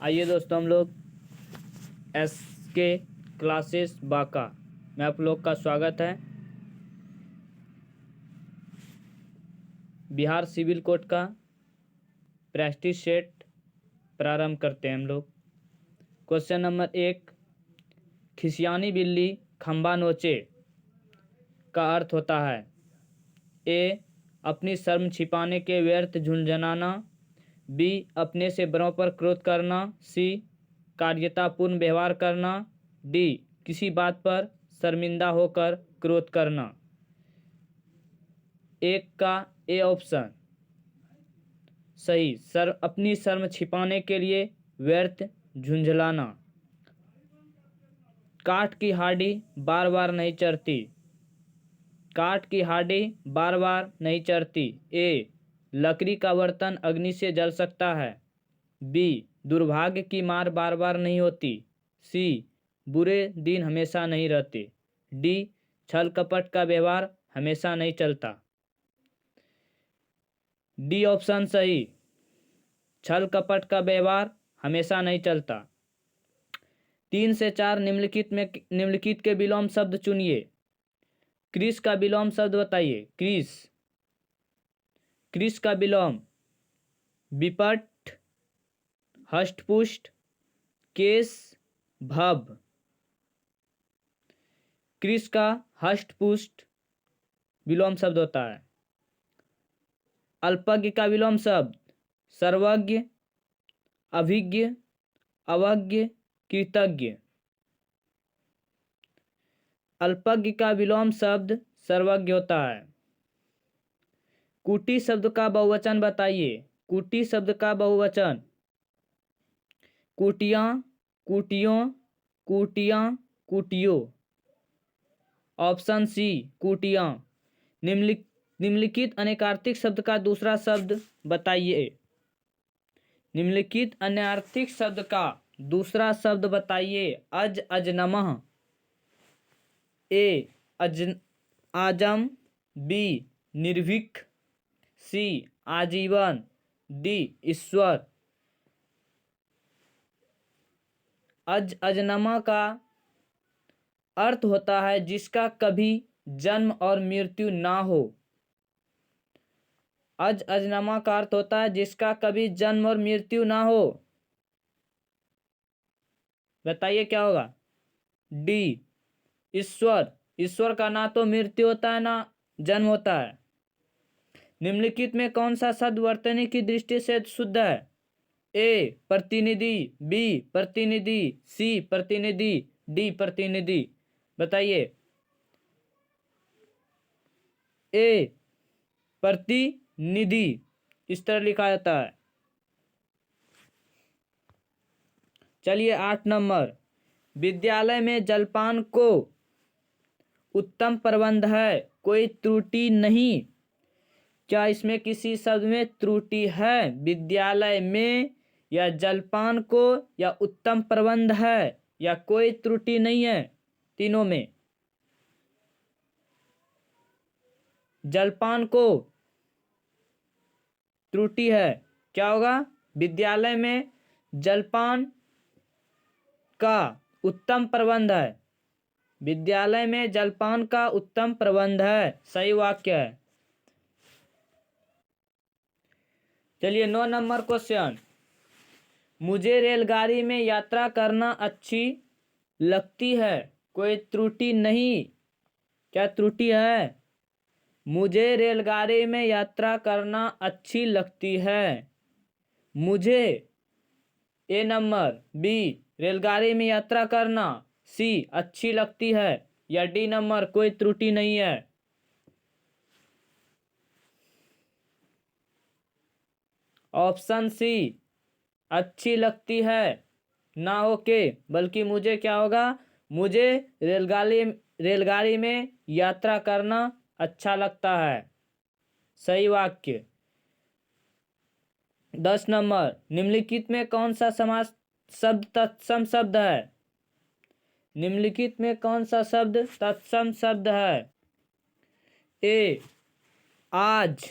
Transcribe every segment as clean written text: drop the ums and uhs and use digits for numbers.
आइए दोस्तों, हम लोग एस के क्लासेस बाका में आप लोग का स्वागत है। बिहार सिविल कोड का प्रैक्टिस सेट प्रारंभ करते हैं हम लोग। क्वेश्चन नंबर 1, खिसियानी बिल्ली खंबा नोचे का अर्थ होता है ए, अपनी शर्म छिपाने के व्यर्थ झुंझुनाना, बी, अपने से बड़ों पर क्रोध करना, सी, कार्यतापूर्ण व्यवहार करना, डी, किसी बात पर शर्मिंदा होकर क्रोध करना। एक का ए ऑप्शन सही। अपनी शर्म छिपाने के लिए व्यर्थ झुंझलाना। काठ की हांडी बार बार नहीं चढ़ती। काठ की हांडी बार बार नहीं चढ़ती। ए, लकड़ी का बर्तन अग्नि से जल सकता है। बी, दुर्भाग्य की मार बार बार नहीं होती। सी, बुरे दिन हमेशा नहीं रहते। डी, छल कपट का व्यवहार हमेशा नहीं चलता। डी ऑप्शन सही। छल कपट का व्यवहार हमेशा नहीं चलता। 3 से 4 निम्नलिखित के विलोम शब्द चुनिए। क्रिस का विलोम शब्द बताइए। क्रिस का विलोम विपट, हष्टपुष्ट, केश, भव। क्रिस का हष्टपुष्ट विलोम शब्द होता है। अल्पज्ञ का विलोम शब्द सर्वज्ञ, अभिज्ञ, अवज्ञ, कृतज्ञ। अल्पज्ञ का विलोम शब्द सर्वज्ञ होता है। कुटी शब्द का बहुवचन बताइए। कुटी शब्द का बहुवचन कुटियाँ, कुटियों, कुटियाँ, कुटियों। Option C, कुटियाँ। निम्नलिखित अनेकार्थिक शब्द का दूसरा शब्द बताइए। निम्नलिखित अनैर्थिक शब्द का दूसरा शब्द बताइए। अजनमः। ए, आजम, बी, निर्भीक, सी, आजीवन, डी, ईश्वर। अजनमा का अर्थ होता है जिसका कभी जन्म और मृत्यु ना हो। अजनमा का अर्थ होता है जिसका कभी जन्म और मृत्यु ना हो। बताइए क्या होगा। डी, ईश्वर। ईश्वर का ना तो मृत्यु होता है ना जन्म होता है। निम्नलिखित में कौन सा शब्द वर्तनी की दृष्टि से शुद्ध है। ए, प्रतिनिधि, बी, प्रतिनिधि, सी, प्रतिनिधि, डी, प्रतिनिधि। बताइए। ए, प्रतिनिधि इस तरह लिखा जाता है। चलिए 8 नंबर, विद्यालय में जलपान को उत्तम प्रबंध है, कोई त्रुटि नहीं। क्या इसमें किसी शब्द में त्रुटि है। विद्यालय में या जलपान को या उत्तम प्रबंध है या कोई त्रुटि नहीं है। तीनों में जलपान को त्रुटि है। क्या होगा। विद्यालय में जलपान का उत्तम प्रबंध है। विद्यालय में जलपान का उत्तम प्रबंध है, सही वाक्य है। चलिए 9 नंबर क्वेश्चन, मुझे रेलगाड़ी में यात्रा करना अच्छी लगती है, कोई त्रुटि नहीं। क्या त्रुटि है। मुझे रेलगाड़ी में यात्रा करना अच्छी लगती है। मुझे ए नंबर, बी, रेलगाड़ी में यात्रा करना, सी, अच्छी लगती है, या डी नंबर, कोई त्रुटि नहीं है। ऑप्शन सी, अच्छी लगती है ना होके बल्कि मुझे क्या होगा, मुझे रेलगाड़ी में यात्रा करना अच्छा लगता है, सही वाक्य। 10 नंबर, निम्नलिखित में कौन सा समास शब्द तत्सम शब्द है। निम्नलिखित में कौन सा शब्द तत्सम शब्द है। ए, आज,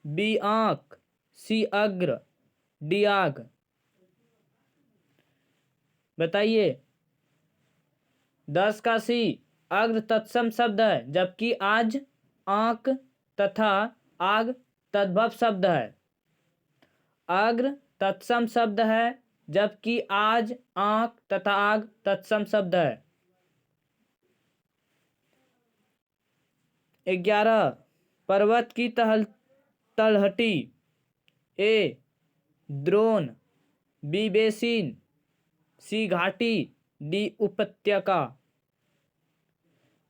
बी, आंख, सी, अग्र, डी, आग। बताइए। 10 का सी, अग्र तत्सम शब्द है जबकि आज, आंक तथा आग तद्भव शब्द है। अग्र तत्सम शब्द है जबकि आज, आंक तथा आग तत्सम शब्द है। 11, पर्वत की तलहटी। ए द्रोण, बी बेसिन, सी घाटी, डी उपत्यका।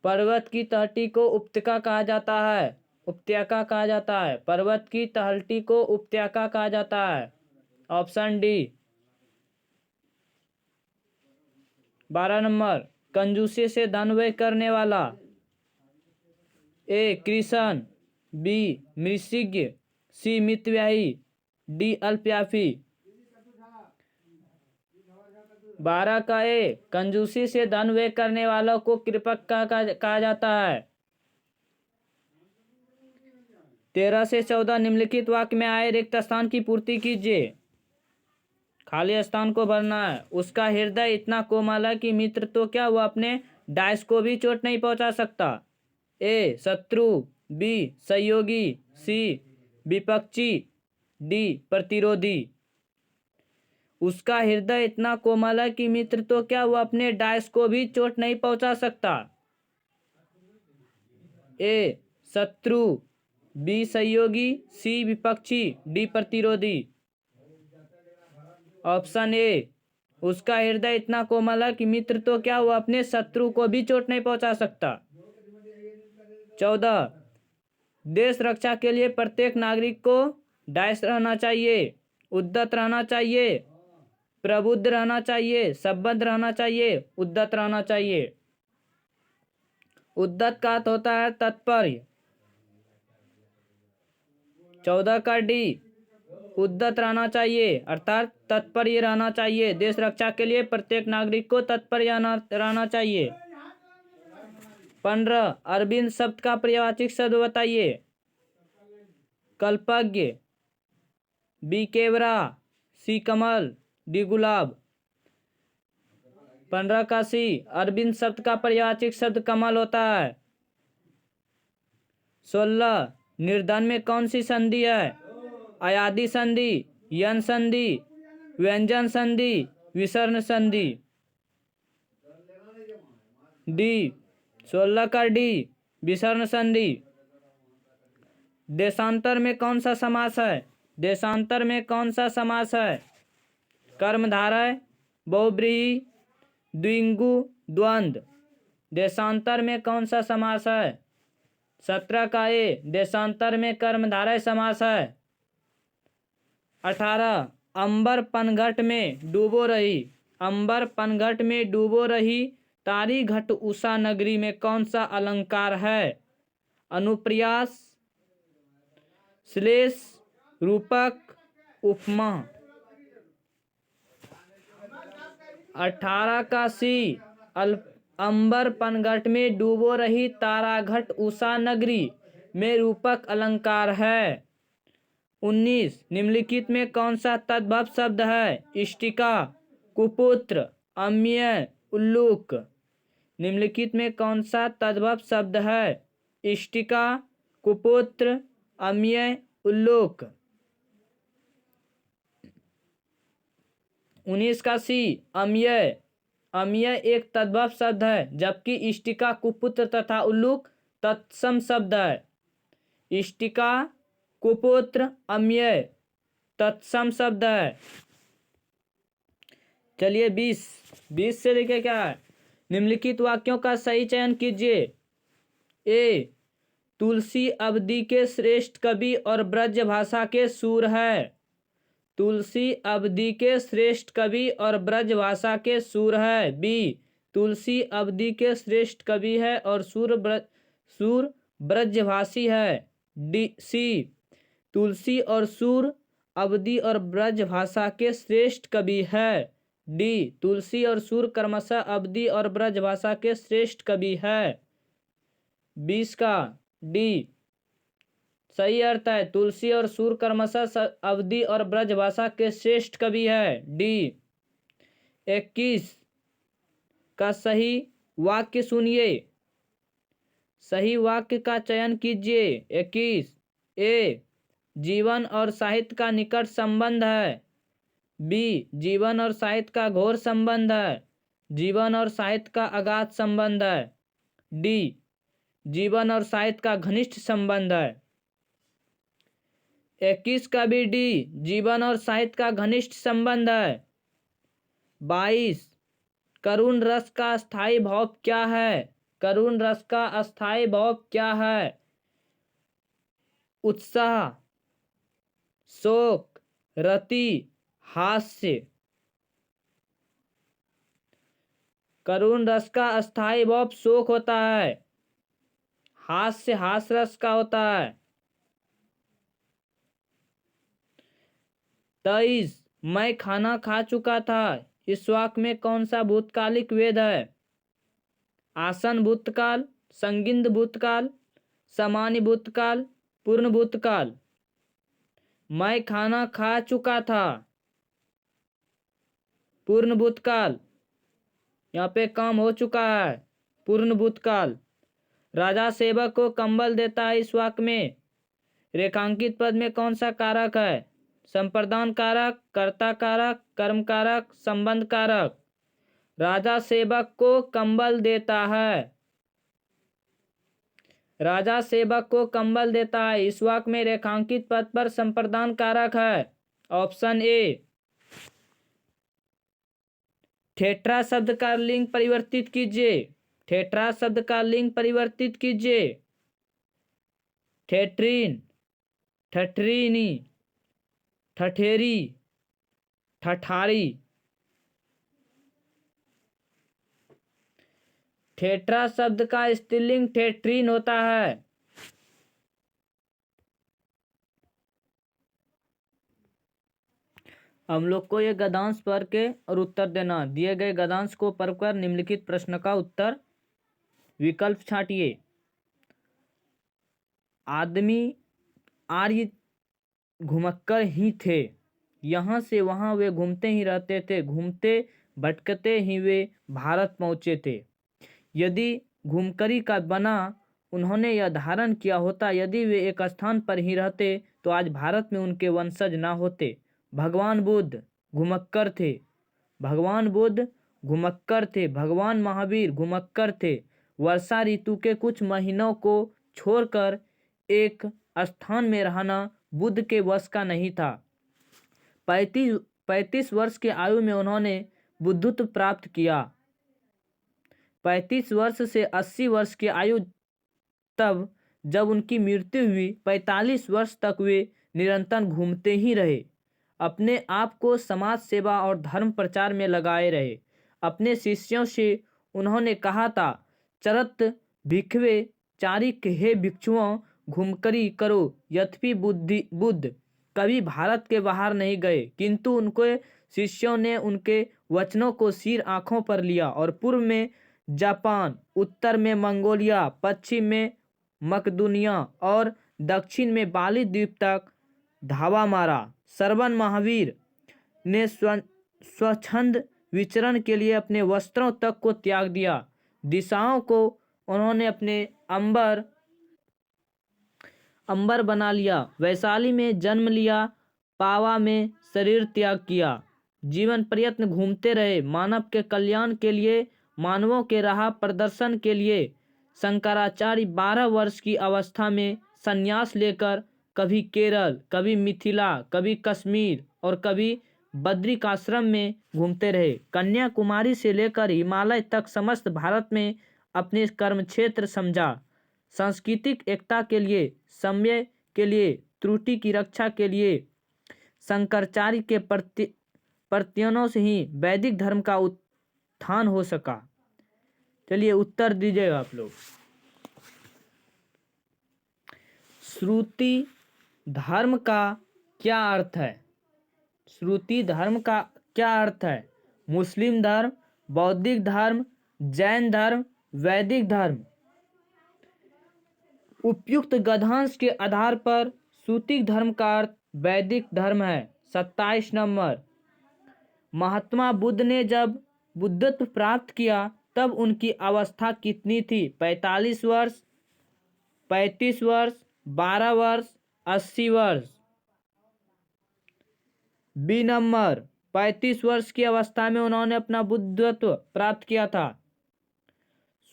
पर्वत की तलहटी को उपत्यका कहा जाता है। उपत्यका कहा जाता है। पर्वत की तलहटी को उपत्यका कहा जाता है। Option D. 12 नंबर, कंजूसी से धन व्यय करने वाला। ए कृषण, बी मृषिज्ञ, सी मितव्ययी, डी अल्पयाफी। 12 का ए, कंजूसी से धन व्यय करने वालों को कृपक कहा जाता है। 13 से 14 निम्नलिखित वाक्य में आए रिक्त स्थान की पूर्ति कीजिए। खाली स्थान को भरना है। उसका हृदय इतना कोमल है कि मित्र तो क्या वह अपने डाइस को भी चोट नहीं पहुंचा सकता। ए शत्रु, बी सहयोगी, सी विपक्षी, डी प्रतिरोधी। उसका हृदय इतना कोमल है कि मित्र तो क्या वह अपने डाइस को भी चोट नहीं पहुंचा सकता। ए शत्रु, बी सहयोगी, सी विपक्षी, डी प्रतिरोधी। ऑप्शन ए, उसका हृदय इतना कोमल है कि मित्र तो क्या वह अपने शत्रु को भी चोट नहीं पहुंचा सकता। 14, देश रक्षा के लिए प्रत्येक नागरिक को डाइस रहना चाहिए, उद्यत रहना चाहिए, प्रबुद्ध रहना चाहिए, संबद्ध रहना चाहिए, उद्यत रहना चाहिए। उद्यत का अर्थ होता है तत्पर्य। 14 का डी, उद्यत रहना चाहिए अर्थात तत्पर्य रहना चाहिए। देश रक्षा के लिए प्रत्येक नागरिक को तत्पर्य रहना चाहिए। 15, अरविंद शब्द का पर्यायवाची शब्द बताइए। कल्पज्ञ, बी केवरा, सी कमल, डी गुलाब। 15 का सी, अरविंद शब्द का पर्यायवाची शब्द कमल होता है। 16, निर्धन में कौन सी संधि है? अयादि संधि, यन संधि, व्यंजन संधि, विसर्ण संधि। डी 16 का डी, विसर्ण संधि। देशांतर में कौन सा समास है? देशांतर में कौन सा समास है? कर्मधारय, बहुव्रीहि, द्विगु, द्वंद्व। देशांतर में कौन सा समास है? 17 का ए, देशांतर में कर्मधारय समास है। 18, अंबर पनघट में डूबो रही। अंबर पनघट में डूबो रही तारी घट उषा नगरी में कौन सा अलंकार है? अनुप्रियास, श्लेष, रूपक, उपमा। 18 का सी, अंबर पनघट में डूबो रही ताराघट उषा नगरी में रूपक अलंकार है। 19, निम्नलिखित में कौन सा तद्भव शब्द है? इष्टिका, कुपुत्र, अम्यय, उल्लूक। निम्नलिखित में कौन सा तद्भव शब्द है? इष्टिका, कुपुत्र, अम्यय, उल्लूक। 19 का सी, अम्यय। अम्यय एक तद्भव शब्द है जबकि इष्टिका, कुपुत्र तथा उल्लूक तत्सम शब्द है। इष्टिका, कुपुत्र, अम्यय तत्सम शब्द है। चलिए 20 से देखिए क्या है। निम्नलिखित वाक्यों का सही चयन कीजिए। ए तुलसी अवधि के श्रेष्ठ कवि और ब्रज भाषा के सूर है। तुलसी अवधि के श्रेष्ठ कवि और ब्रज भाषा के सूर है। बी तुलसी अवधि के श्रेष्ठ कवि है और सूर ब्रजभाषी है। डी सी तुलसी और सूर अवधि और ब्रज भाषा के श्रेष्ठ कवि है। डी तुलसी और सूर क्रमशः अवधि और ब्रज भाषा के श्रेष्ठ कवि है। 20 का डी सही अर्थ है। तुलसी और सूर क्रमशः अवधि और ब्रज भाषा के श्रेष्ठ कवि है। डी 21 का सही वाक्य सुनिए, सही वाक्य का चयन कीजिए। 21 ए जीवन और साहित्य का निकट संबंध है, बी जीवन और साहित्य का घोर संबंध है, जीवन और साहित्य का अगाध संबंध है, डी जीवन और साहित्य का घनिष्ठ संबंध है। 21 का भी डी जीवन और साहित्य का घनिष्ठ संबंध है। 22 करुण रस का स्थायी भाव क्या है, करुण रस का अस्थायी भाव क्या है, उत्साह, शोक, रति, हास्य। करुण रस का अस्थायी भाव शोक होता है, हास्य हास रस का होता है। 23 मैं खाना खा चुका था, इस वाक्य में कौन सा भूतकालिक वेद है, आसन भूतकाल, संगिंद भूतकाल, सामान्य भूतकाल, पूर्ण भूतकाल। मैं खाना खा चुका था, पूर्ण भूतकाल, यहाँ पे काम हो चुका है, पूर्ण भूतकाल। राजा सेवक को कंबल देता है, इस वाक्य में रेखांकित पद में कौन सा कारक है, संप्रदान कारक, कर्ता कारक, कर्म कारक, संबंध कारक। राजा सेवक को कंबल देता है, राजा सेवक को कंबल देता है, इस वाक्य में रेखांकित पद पर संप्रदान कारक है, ऑप्शन ए। ठेठरा शब्द का लिंग परिवर्तित कीजिए, ठेठरा शब्द का लिंग परिवर्तित कीजिए, ठेठरीन, ठठरीनी, ठठेरी, ठठारी। ठेठरा शब्द का स्त्रीलिंग ठेठरीन होता है। हम लोग को ये गद्यांश पढ़ के और उत्तर देना, दिए गए गद्यांश को पढ़कर निम्नलिखित प्रश्न का उत्तर विकल्प छांटिए। आदमी आर्य घुमक्कर ही थे, यहाँ से वहाँ वे घूमते ही रहते थे, घूमते भटकते ही वे भारत पहुँचे थे। यदि घुमकरी का बना उन्होंने यह धारण किया होता, यदि वे एक स्थान पर ही रहते तो आज भारत में उनके वंशज ना होते। भगवान बुद्ध घुमक्कर थे, भगवान बुद्ध घुमक्कर थे, भगवान महावीर घुमक्कर थे। वर्षा ऋतु के कुछ महीनों को छोड़कर एक स्थान में रहना बुद्ध के वश का नहीं था। 35 वर्ष की आयु में उन्होंने बुद्धत्व प्राप्त किया। 35 वर्ष से 80 वर्ष की आयु तब जब उनकी मृत्यु हुई, 45 वर्ष तक वे निरंतर घूमते ही रहे, अपने आप को समाज सेवा और धर्म प्रचार में लगाए रहे। अपने शिष्यों से उन्होंने कहा था, चरत भिक्षवे चारिक हे भिक्षुओं घुमकरी करो। यद्यपि बुद्ध कभी भारत के बाहर नहीं गए, किंतु उनके शिष्यों ने उनके वचनों को सिर आंखों पर लिया और पूर्व में जापान, उत्तर में मंगोलिया, पश्चिम में मकदूनिया और दक्षिण में बाली द्वीप तक धावा मारा। श्रवण महावीर ने स्वच्छंद विचरण के लिए अपने वस्त्रों तक को त्याग दिया। दिशाओं को उन्होंने अपने अंबर बना लिया। वैशाली में जन्म लिया, पावा में शरीर त्याग किया। जीवन प्रयत्न घूमते रहे, मानव के कल्याण के लिए, मानवों के राह प्रदर्शन के लिए। शंकराचार्य 12 वर्ष की अवस्था में संन्यास लेकर कभी केरल, कभी मिथिला, कभी कश्मीर और कभी बद्रिकाश्रम में घूमते रहे। कन्याकुमारी से लेकर हिमालय तक समस्त भारत में अपने कर्म क्षेत्र समझा। सांस्कृतिक एकता के लिए, समय के लिए, त्रुटि की रक्षा के लिए शंकराचार्य के प्रयत्नों से ही वैदिक धर्म का उत्थान हो सका। चलिए उत्तर दीजिएगा आप लोग। श्रुति धर्म का क्या अर्थ है? श्रुति धर्म का क्या अर्थ है? मुस्लिम धर्म, बौद्धिक धर्म, जैन धर्म, वैदिक धर्म। उपयुक्त गद्यांश के आधार पर श्रुति धर्म का अर्थ वैदिक धर्म है। 27 नंबर। महात्मा बुद्ध ने जब बुद्धत्व प्राप्त किया तब उनकी अवस्था कितनी थी? 45 वर्ष, 35 वर्ष, 12 वर्ष, 80 वर्ष। बी नंबर, 35 वर्ष की अवस्था में उन्होंने अपना बुद्धत्व प्राप्त किया था।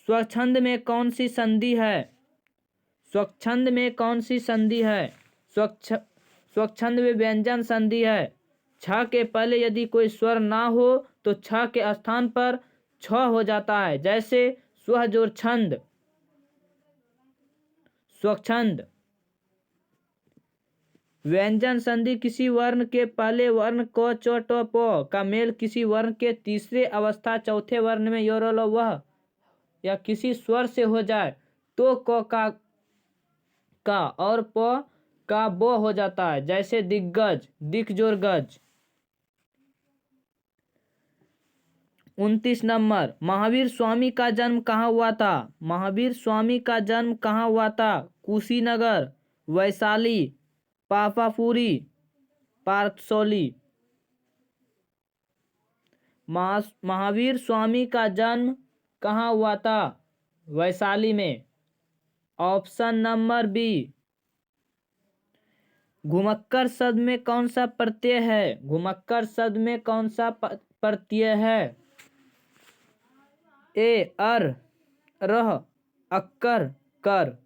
स्वच्छंद में कौन सी संधि है? स्वच्छंद में कौन सी संधि है? स्वच्छंद में व्यंजन संधि है। छ के पहले यदि कोई स्वर ना हो तो छ के स्थान पर छ हो जाता है, जैसे स्वजोर छंद, स्वच्छंद। व्यंजन संधि किसी वर्ण के पहले वर्ण क, च, ट, प का मेल किसी वर्ण के तीसरे अवस्था चौथे वर्ण में य, र, ल, वह या किसी स्वर से हो जाए तो क का और प का ब हो जाता है, जैसे दिग्गज, दिख जोर गज। 29 नंबर, महावीर स्वामी का जन्म कहाँ हुआ था? महावीर स्वामी का जन्म कहाँ हुआ था? कुशीनगर, वैशाली, पापापुरी, पारसौली। महावीर स्वामी का जन्म कहाँ हुआ था? वैशाली में। Option number B. घुमक्कर शब्द में कौन सा प्रत्यय है? घुमक्कर शब्द में कौन सा प्रत्यय है? ए अर, रह, अक्कर, कर।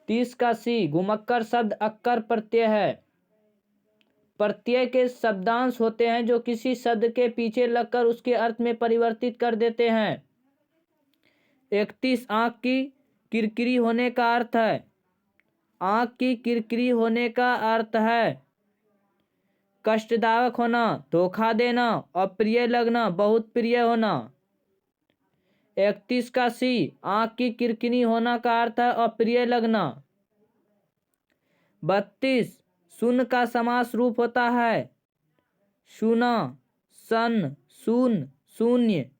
30 का सी, घुमक्कर शब्द अक्कर प्रत्यय है। प्रत्यय के शब्दांश होते हैं जो किसी शब्द के पीछे लगकर उसके अर्थ में परिवर्तित कर देते हैं। 31, आंख की किरकिरी होने का अर्थ है। आंख की किरकिरी होने का अर्थ है कष्टदायक होना, धोखा देना, अप्रिय लगना, बहुत प्रिय होना। 31 का सी, आंख की किरकिरी होना का अर्थ है अप्रिय लगना। 32, शून्य का समास रूप होता है शूना, सन, शून, शून्य।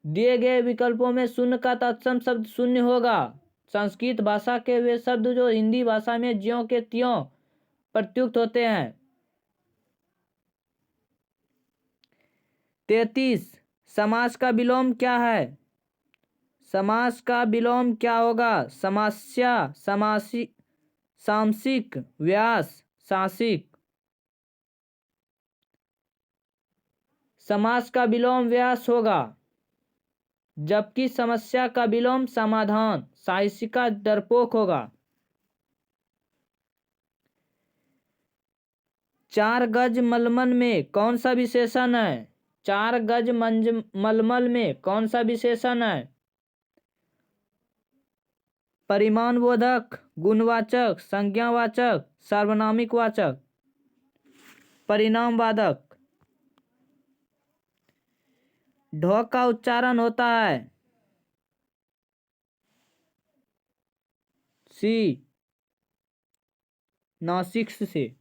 दिए गए विकल्पों में शून्य का तत्सम शब्द शून्य होगा। संस्कृत भाषा के वे शब्द जो हिंदी भाषा में ज्यों के त्यों प्रयुक्त होते हैं। 33, समास का विलोम क्या है? समास का विलोम क्या होगा? समास्या, समासी, सामसिक, व्यास, सासिक। समास का विलोम व्यास होगा, जबकि समस्या का विलोम समाधान, साहसिका, डरपोक होगा। 4 गज मलमल में कौन सा विशेषण है? 4 गज मलमल में कौन सा विशेषण है? परिमाणबोधक, गुणवाचक, संज्ञावाचक, सार्वनामिक वाचक। परिणामवादक। ढ का उच्चारण होता है सी, नासिक से।